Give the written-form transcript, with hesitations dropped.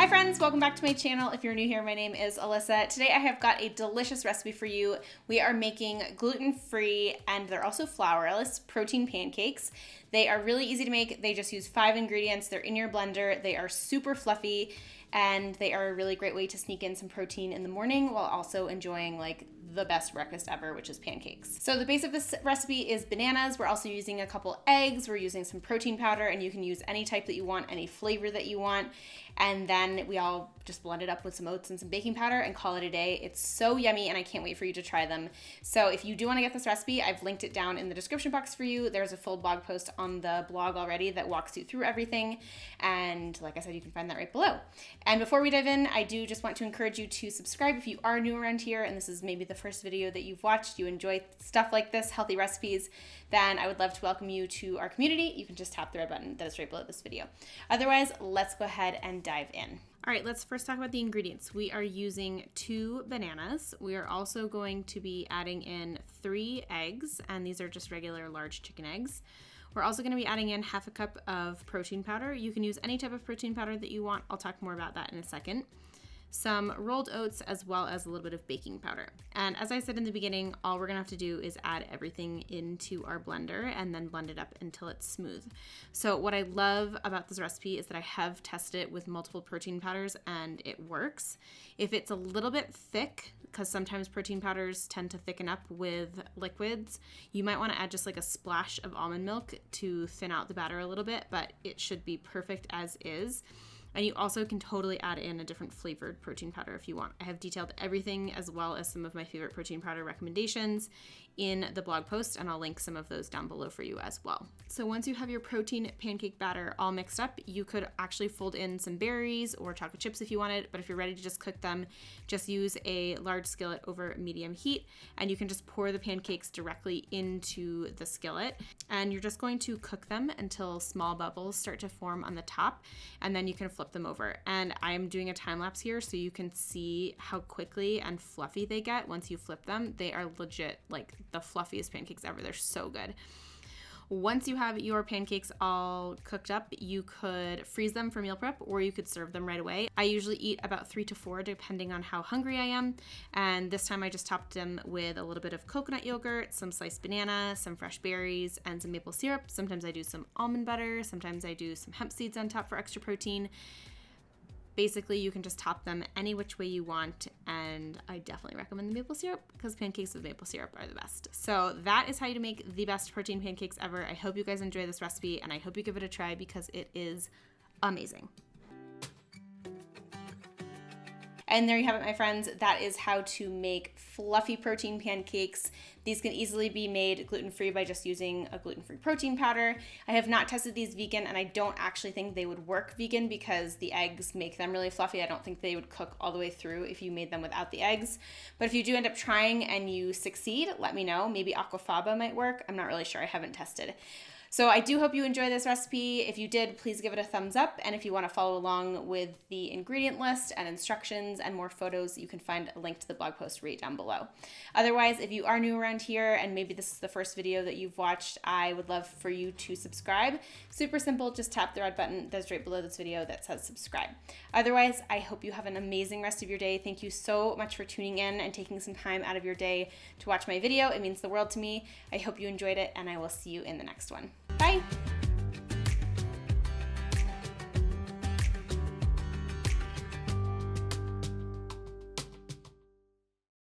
Hi friends, welcome back to my channel. If you're new here, my name is Alyssa. Today I have got a delicious recipe for you. We are making gluten-free, and they're also flourless, protein pancakes. They are really easy to make. They just use 5 ingredients. They're in your blender. They are super fluffy, and they are a really great way to sneak in some protein in the morning while also enjoying like the best breakfast ever, which is pancakes. So the base of this recipe is bananas. We're also using a couple eggs. We're using some protein powder, and you can use any type that you want, any flavor that you want. And then we all just blend it up with some oats and some baking powder and call it a day. It's so yummy, and I can't wait for you to try them. So if you do want to get this recipe, I've linked it down in the description box for you. There's a full blog post on the blog already that walks you through everything. And like I said, you can find that right below. And before we dive in, I do just want to encourage you to subscribe if you are new around here and this is maybe the first video that you've watched, you enjoy stuff like this, healthy recipes, then I would love to welcome you to our community. You can just tap the red button that is right below this video. Otherwise, let's go ahead and dive in. All right, let's first talk about the ingredients. We are using 2 bananas. We are also going to be adding in 3 eggs, and these are just regular large chicken eggs. We're also going to be adding in 1/2 cup of protein powder. You can use any type of protein powder that you want. I'll talk more about that in a second. Some rolled oats, as well as a little bit of baking powder. And as I said in the beginning, all we're gonna have to do is add everything into our blender and then blend it up until it's smooth. So what I love about this recipe is that I have tested it with multiple protein powders and it works. If it's a little bit thick, because sometimes protein powders tend to thicken up with liquids, you might wanna add just like a splash of almond milk to thin out the batter a little bit, but it should be perfect as is. And you also can totally add in a different flavored protein powder if you want. I have detailed everything as well as some of my favorite protein powder recommendations in the blog post, and I'll link some of those down below for you as well. So once you have your protein pancake batter all mixed up, you could actually fold in some berries or chocolate chips if you wanted, but if you're ready to just cook them, just use a large skillet over medium heat, and you can just pour the pancakes directly into the skillet, and you're just going to cook them until small bubbles start to form on the top, and then you can flip them over. And I'm doing a time lapse here so you can see how quickly and fluffy they get once you flip them. They are legit like the fluffiest pancakes ever. They're so good. Once you have your pancakes all cooked up, you could freeze them for meal prep or you could serve them right away. I usually eat about 3 to 4 depending on how hungry I am. And this time I just topped them with a little bit of coconut yogurt, some sliced banana, some fresh berries, and some maple syrup. Sometimes I do some almond butter. Sometimes I do some hemp seeds on top for extra protein. Basically, you can just top them any which way you want, and I definitely recommend the maple syrup because pancakes with maple syrup are the best. So that is how you make the best protein pancakes ever. I hope you guys enjoy this recipe, and I hope you give it a try because it is amazing. And there you have it, my friends. That is how to make fluffy protein pancakes. These can easily be made gluten-free by just using a gluten-free protein powder. I have not tested these vegan, and I don't actually think they would work vegan because the eggs make them really fluffy. I don't think they would cook all the way through if you made them without the eggs. But if you do end up trying and you succeed, let me know. Maybe aquafaba might work. I'm not really sure. I haven't tested. So I do hope you enjoy this recipe. If you did, please give it a thumbs up. And if you want to follow along with the ingredient list and instructions and more photos, you can find a link to the blog post right down below. Otherwise, if you are new around here and maybe this is the first video that you've watched, I would love for you to subscribe. Super simple, just tap the red button that's right below this video that says subscribe. Otherwise, I hope you have an amazing rest of your day. Thank you so much for tuning in and taking some time out of your day to watch my video. It means the world to me. I hope you enjoyed it, and I will see you in the next one. Bye.